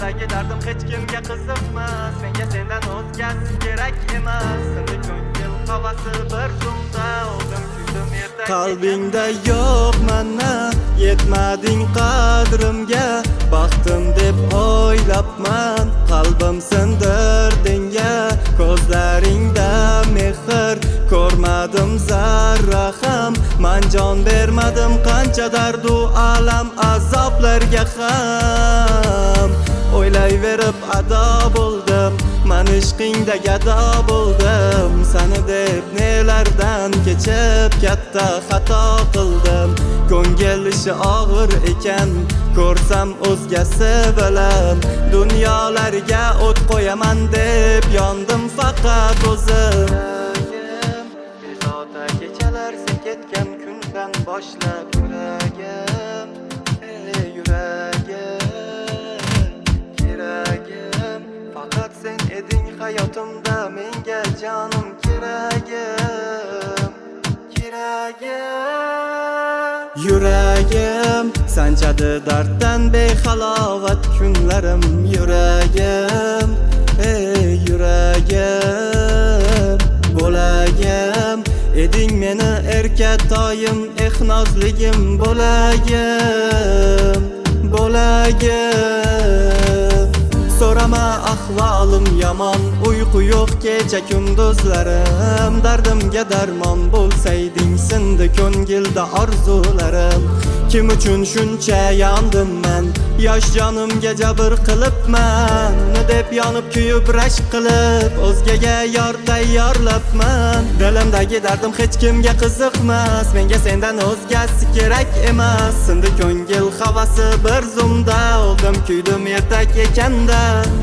Dilimdagi dardim hech kimga qiziqmas. Menga sendan o'zgasi kerak emas. Sindi ko'ngil havasi bir zumda oldim kuydim ertak. Qalbingda yo'q mana, yetmading qadrimga. Baxtim deb o'ylabman, qalbim sindirding ya. Ko'zlaringda mehr ko'rmadim zarra ham. Men jon bermadim qancha dardu alam azoblarga ham. O'ylayverib ado bo'ldim, men ishqingda gado bo'ldim. Seni deb nelardan kechib katta xato qildim. Ko'ngil ishi og'ir ekan, ko'rsam o'zgasi bilan. Dunyolarga o't qo'yaman deb yondim faqat o'zim. Bezovta kechalar sen ketgan kundan boshlab yuragim, keragim. Faqat sen eding hayotimda, menga jonim keragim. Yuragim sanchadi darddan behalovat kunlarim. Yuragim, yuragim, bo'lagim eding meni erkatoyim, nozligim bo'lagim. So'rama ahvolim yomon, uyqu yo'q kecha kunduzlarim. Dardimga darmon bo'lsayding, sindi ko'ngilda orzularim. Kim uchun shuncha yondim men, yosh jonimga jabr qilibman. Uni deb yonib kuyib rashk qilib, o'zgaga yor tayyorlabman. Dilimdagi dardim hech kimga qiziqmas, menga sendan o'zgasi kerak emas. Sindi ko'ngil havasi bir zumda oldim kuydim ertak ekanda.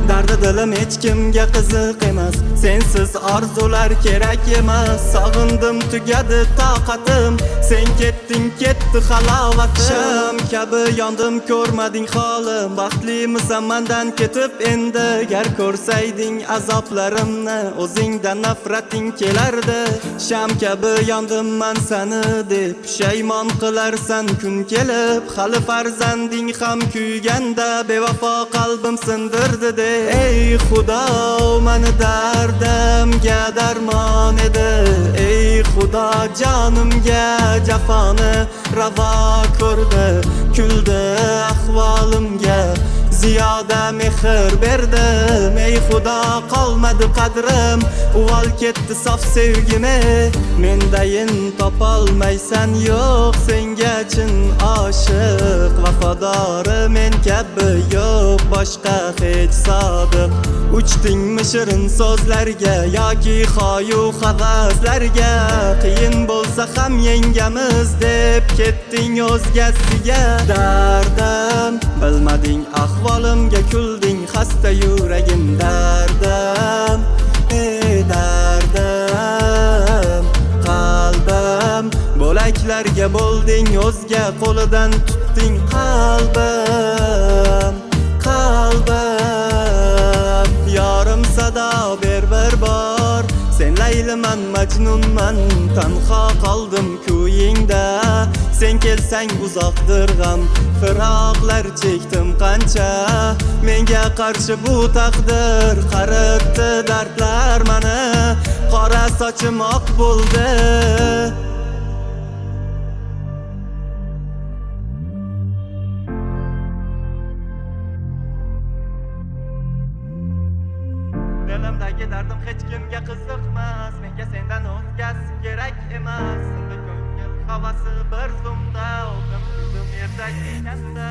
Dardi dilim hech kimga qiziq emas, sensiz orzular kerak emas. Sog'indim tugadi toqatim, sen ketding ketdi halovatim. Sham kabi yondim ko'rmading holim, baxtlimisan mendan ketib endi. Gar ko'rsayding azoblarimni, o'zingdan nafrating kelardi. Sham kabi yondim men seni deb, pushaymon qilarsan kun kelib. Hali farzanding ham kuyganda, bevafo qalbim sindirdi de. Ey Xudo, meni dardimga darmon edi. Ey Xudo, jonimga jafoni ravo ko'rdi. Kuldi ahvolimga, ziyoda mehr berdim. Ey Xudo, qolmadi qadrim, uvol ketdi sof sevgimi. Mendayin topolmaysan, yo'q senga chin oshiq. Vafodori men kabi yo'q, boshqa hech sodiq. Uchdingmi shirin so'zlarga yoki xoyu havaslarga? Qiyin bo'lsa ham yengamiz deb ketding o'zgasiga. Dardim bilmading ahvolimga, kulding xasta yuragim. Dardim, dardim, qalbim bo'laklarga bo'lding, o'zga qo'lidan tutding qalbim. Yorim sado ber bir bor, sen Layliman Majnunman, tanho qoldim kuyingda. Sen kelsang uzoqdir g'am, firoqlar chekdim qancha. Menga qarshi bu taqdir qaritdi dardlar meni, qora sochim oq bo'ldi. Dilimdagi dardim hech kimga qiziqmas, menga sendan o'zgasi kerak emas. Sindi ko'ngil havasi bir zumda oldim kuydim ertak ekanda.